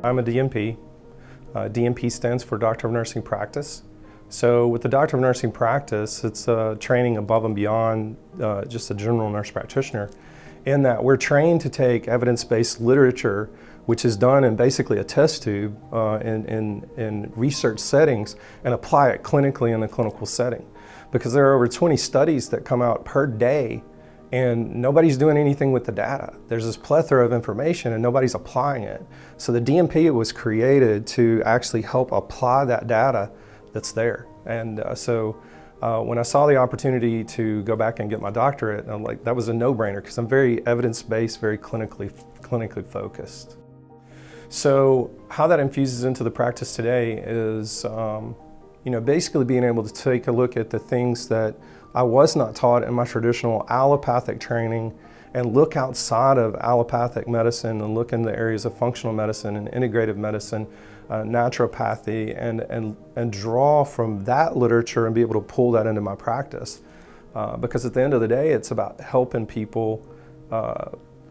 I'm a DNP. DNP stands for Doctor of Nursing Practice. So with the Doctor of Nursing Practice, it's training above and beyond just a general nurse practitioner, in that we're trained to take evidence-based literature, which is done in basically a test tube in research settings, and apply it clinically in a clinical setting. Because there are over 20 studies that come out per day, and nobody's doing anything with the data. There's this plethora of information and nobody's applying it. So the DNP was created to actually help apply that data that's there. And when I saw the opportunity to go back and get my doctorate, I'm like, that was a no-brainer, because I'm very evidence-based, very clinically focused. So how that infuses into the practice today is basically being able to take a look at the things that I was not taught in my traditional allopathic training, and look outside of allopathic medicine and look in the areas of functional medicine and integrative medicine, naturopathy, and draw from that literature and be able to pull that into my practice. Because at the end of the day, it's about helping people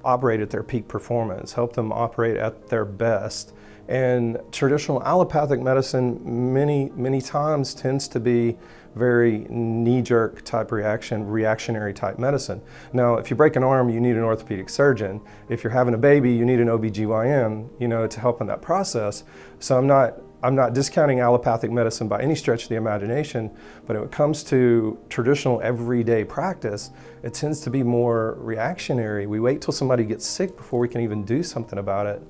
operate at their peak performance, help them operate at their best. And traditional allopathic medicine many times tends to be very knee-jerk type reactionary type medicine. Now, if you break an arm, you need an orthopedic surgeon. If you're having a baby, you need an OBGYN, to help in that process. So I'm not discounting allopathic medicine by any stretch of the imagination, but when it comes to traditional everyday practice, it tends to be more reactionary. We wait till somebody gets sick before we can even do something about it.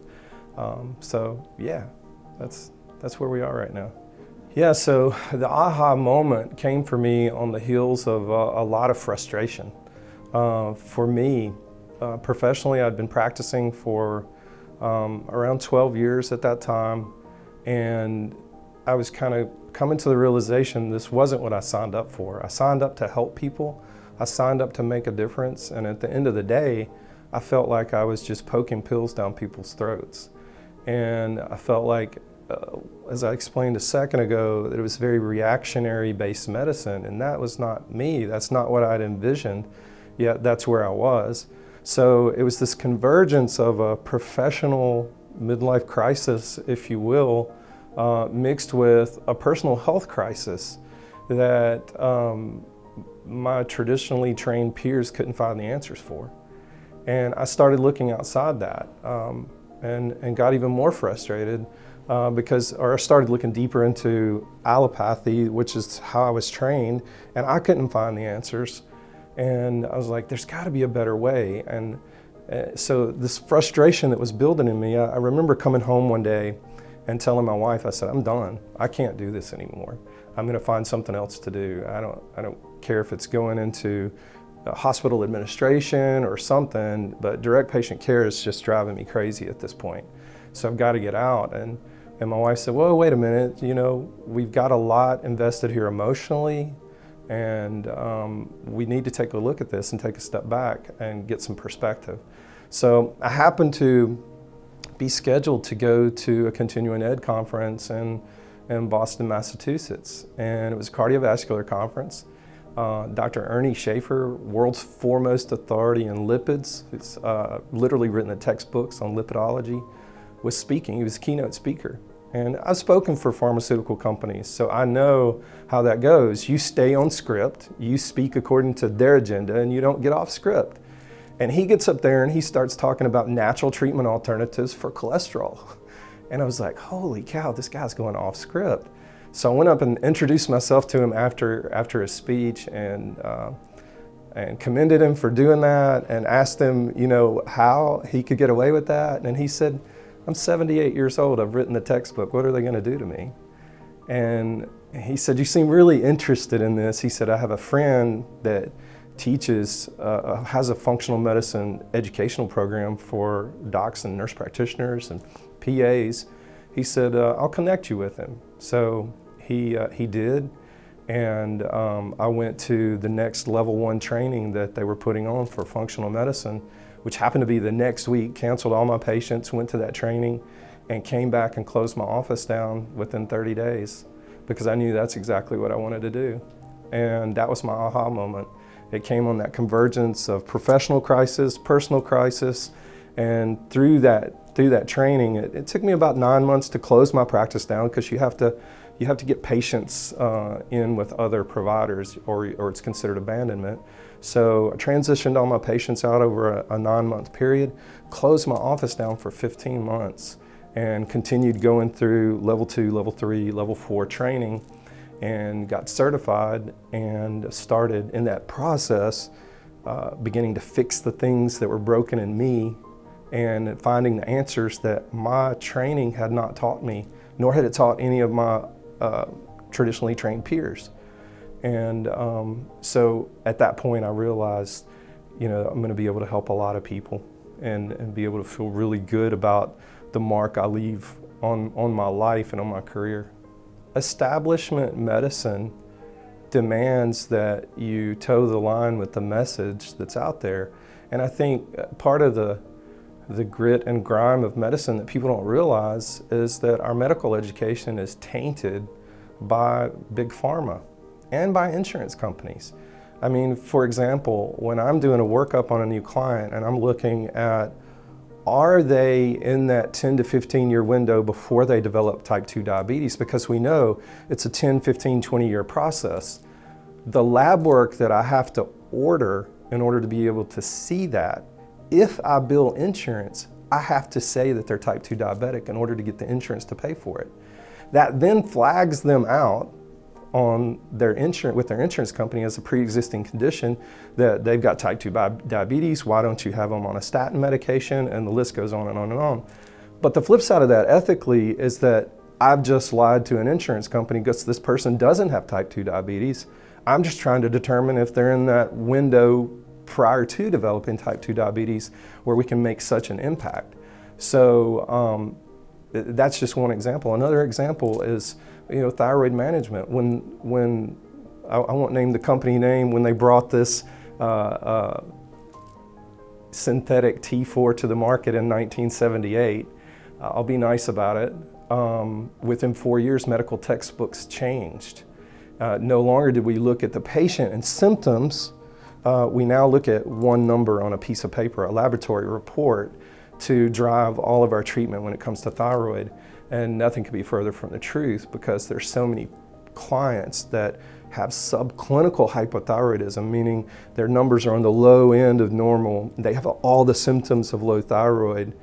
So yeah, that's where we are right now. Yeah, so the aha moment came for me on the heels of a lot of frustration. For me, professionally, I'd been practicing for around 12 years at that time, and I was kind of coming to the realization this wasn't what I signed up for. I signed up to help people. I signed up to make a difference, and at the end of the day, I felt like I was just poking pills down people's throats. And I felt like, as I explained a second ago, that it was very reactionary-based medicine, and that was not me. That's not what I'd envisioned, yet that's where I was. So it was this convergence of a professional midlife crisis, if you will, mixed with a personal health crisis that my traditionally trained peers couldn't find the answers for. And I started looking outside that. And got even more frustrated I started looking deeper into allopathy, which is how I was trained, and I couldn't find the answers. And I was like, there's got to be a better way. And so this frustration that was building in me, I remember coming home one day and telling my wife, I said, I'm done. I can't do this anymore. I'm going to find something else to do. I don't care if it's going into hospital administration or something, but direct patient care is just driving me crazy at this point. So I've got to get out. And my wife said, well, wait a minute, we've got a lot invested here emotionally, and we need to take a look at this and take a step back and get some perspective. So I happened to be scheduled to go to a continuing ed conference in Boston, Massachusetts, and it was a cardiovascular conference. Dr. Ernie Schaefer, world's foremost authority in lipids, who's literally written the textbooks on lipidology, was speaking. He was a keynote speaker. And I've spoken for pharmaceutical companies, so I know how that goes. You stay on script, you speak according to their agenda, and you don't get off script. And he gets up there and he starts talking about natural treatment alternatives for cholesterol. And I was like, holy cow, this guy's going off script. So I went up and introduced myself to him after his speech, and commended him for doing that, and asked him, how he could get away with that. And he said, I'm 78 years old. I've written the textbook. What are they going to do to me? And he said, you seem really interested in this. He said, I have a friend that teaches, has a functional medicine educational program for docs and nurse practitioners and PAs. He said, I'll connect you with him. So he did, and I went to the next level 1 training that they were putting on for functional medicine, which happened to be the next week. Canceled all my patients, went to that training, and came back and closed my office down within 30 days because I knew that's exactly what I wanted to do. And that was my aha moment. It came on that convergence of professional crisis, personal crisis, And through that training, it took me about 9 months to close my practice down, because you have to get patients in with other providers, or it's considered abandonment. So I transitioned all my patients out over a 9-month period, closed my office down for 15 months, and continued going through level 2, level 3, level 4 training, and got certified, and started in that process beginning to fix the things that were broken in me, and finding the answers that my training had not taught me, nor had it taught any of my traditionally trained peers. And so at that point I realized, I'm going to be able to help a lot of people, and be able to feel really good about the mark I leave on my life and on my career. Establishment medicine demands that you toe the line with the message that's out there. And I think part of the grit and grime of medicine that people don't realize is that our medical education is tainted by big pharma and by insurance companies. I mean, for example, when I'm doing a workup on a new client and I'm looking at, are they in that 10 to 15 year window before they develop type 2 diabetes? Because we know it's a 10, 15, 20 year process. The lab work that I have to order in order to be able to see that, if I bill insurance, I have to say that they're type 2 diabetic in order to get the insurance to pay for it. That then flags them out on their insurance, with their insurance company, as a pre-existing condition, that they've got type 2 diabetes. Why don't you have them on a statin medication? And the list goes on and on and on. But the flip side of that ethically is that I've just lied to an insurance company because this person doesn't have type 2 diabetes. I'm just trying to determine if they're in that window prior to developing type 2 diabetes where we can make such an impact. So that's just one example. Another example is, thyroid management. When I won't name the company name, when they brought this synthetic T4 to the market in 1978, I'll be nice about it. Within 4 years, medical textbooks changed. No longer did we look at the patient and symptoms. We now look at one number on a piece of paper, a laboratory report, to drive all of our treatment when it comes to thyroid. And nothing could be further from the truth, because there's so many clients that have subclinical hypothyroidism, meaning their numbers are on the low end of normal. They have all the symptoms of low thyroid,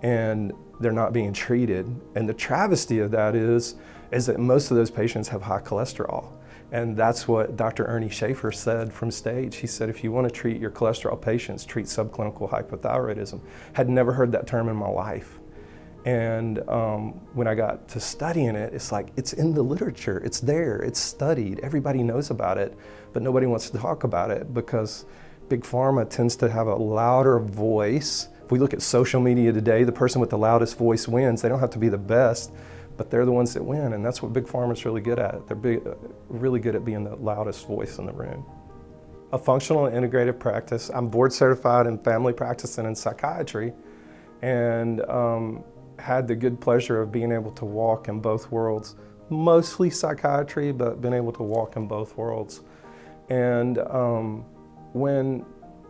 and they're not being treated. And the travesty of that is that most of those patients have high cholesterol. And that's what Dr. Ernie Schaefer said from stage. He said, if you want to treat your cholesterol patients, treat subclinical hypothyroidism. Had never heard that term in my life. And when I got to studying it, it's like, it's in the literature, it's there, it's studied, everybody knows about it, but nobody wants to talk about it because big pharma tends to have a louder voice. If we look at social media today, the person with the loudest voice wins. They don't have to be the best, but they're the ones that win, and that's what big pharma's really good at. They're really good at being the loudest voice in the room. A functional and integrative practice. I'm board certified in family practice and in psychiatry, and had the good pleasure of being able to walk in both worlds, mostly psychiatry, but been able to walk in both worlds. And when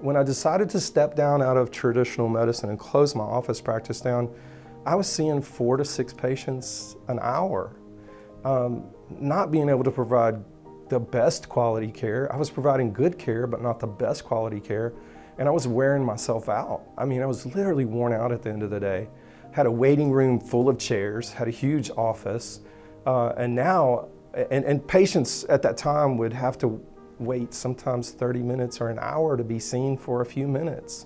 I decided to step down out of traditional medicine and close my office practice down, I was seeing 4 to 6 patients an hour. Not being able to provide the best quality care. I was providing good care, but not the best quality care. And I was wearing myself out. I mean, I was literally worn out at the end of the day. Had a waiting room full of chairs, had a huge office, and patients at that time would have to wait sometimes 30 minutes or an hour to be seen for a few minutes.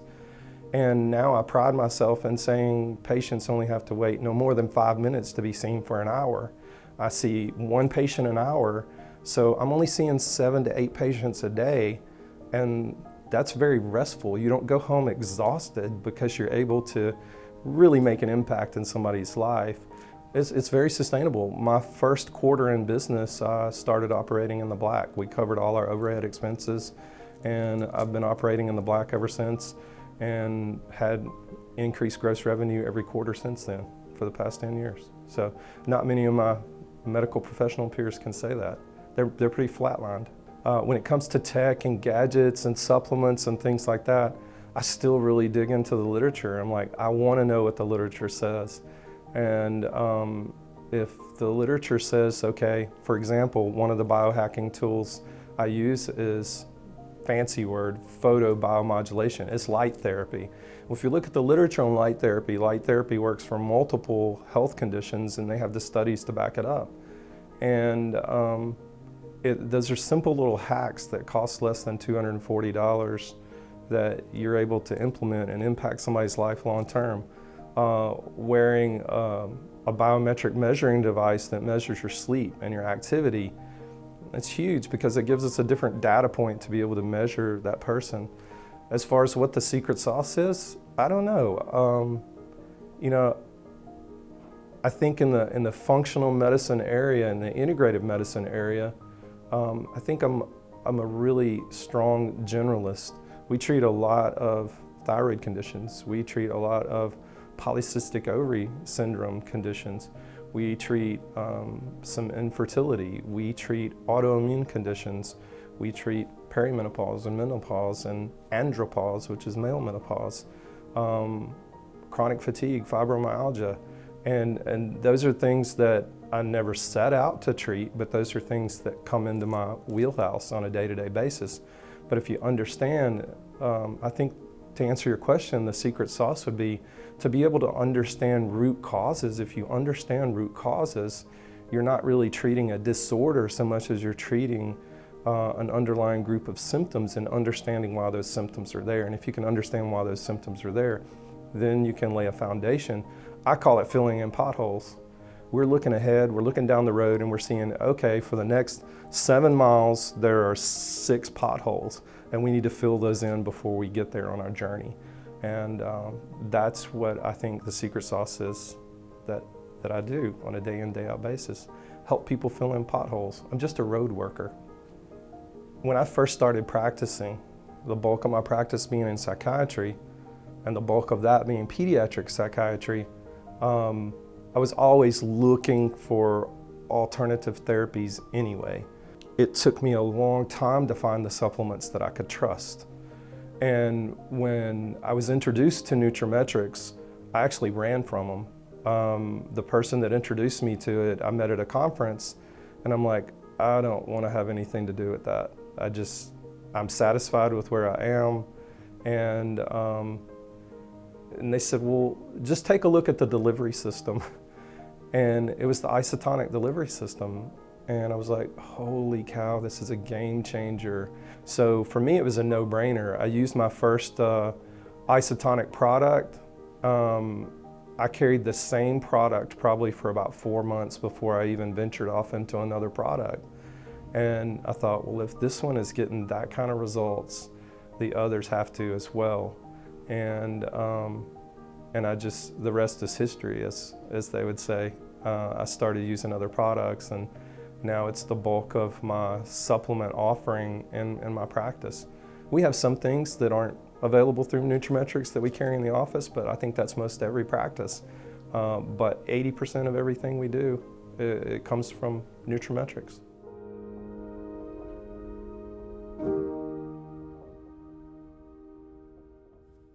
And now I pride myself in saying patients only have to wait no more than 5 minutes to be seen for an hour. I see 1 patient an hour, so I'm only seeing 7 to 8 patients a day, and that's very restful. You don't go home exhausted because you're able to really make an impact in somebody's life. It's very sustainable. My first quarter in business, I started operating in the black. We covered all our overhead expenses, and I've been operating in the black ever since, and had increased gross revenue every quarter since then for the past 10 years. So not many of my medical professional peers can say that. They're pretty flatlined. When it comes to tech and gadgets and supplements and things like that, I still really dig into the literature. I'm like, I want to know what the literature says. And if the literature says, okay, for example, one of the biohacking tools I use is, fancy word, photobiomodulation. It's light therapy. Well, if you look at the literature on light therapy works for multiple health conditions, and they have the studies to back it up. And those are simple little hacks that cost less than $240 that you're able to implement and impact somebody's life long term. Wearing a biometric measuring device that measures your sleep and your activity, it's huge because it gives us a different data point to be able to measure that person. As far as what the secret sauce is, I don't know. You know, I think in the functional medicine area and the integrative medicine area, I think I'm a really strong generalist. We treat a lot of thyroid conditions. We treat a lot of polycystic ovary syndrome conditions. We treat some infertility. We treat autoimmune conditions. We treat perimenopause and menopause and andropause, which is male menopause, chronic fatigue, fibromyalgia. And those are things that I never set out to treat, but those are things that come into my wheelhouse on a day-to-day basis. But if you understand, I think to answer your question, the secret sauce would be to be able to understand root causes. If you understand root causes, you're not really treating a disorder so much as you're treating an underlying group of symptoms and understanding why those symptoms are there. And if you can understand why those symptoms are there, then you can lay a foundation. I call it filling in potholes. We're looking ahead, we're looking down the road, and we're seeing, okay, for the next 7 miles, there are 6 potholes, and we need to fill those in before we get there on our journey. And that's what I think the secret sauce is that I do on a day in, day out basis. Help people fill in potholes. I'm just a road worker. When I first started practicing, the bulk of my practice being in psychiatry, and the bulk of that being pediatric psychiatry, I was always looking for alternative therapies anyway. It took me a long time to find the supplements that I could trust. And when I was introduced to NutraMetrix, I actually ran from them. The person that introduced me to it, I met at a conference, and I'm like, I don't want to have anything to do with that. I'm satisfied with where I am. And they said, well, just take a look at the delivery system. And it was the isotonic delivery system. And I was like, holy cow, this is a game changer. So for me, it was a no-brainer. I used my first isotonic product. I carried the same product probably for about 4 months before I even ventured off into another product. And I thought, well, if this one is getting that kind of results, the others have to as well. And the rest is history, as they would say. I started using other products, and now it's the bulk of my supplement offering in my practice. We have some things that aren't available through NutraMetrix that we carry in the office, but I think that's most every practice. But 80% of everything we do, it comes from NutraMetrix.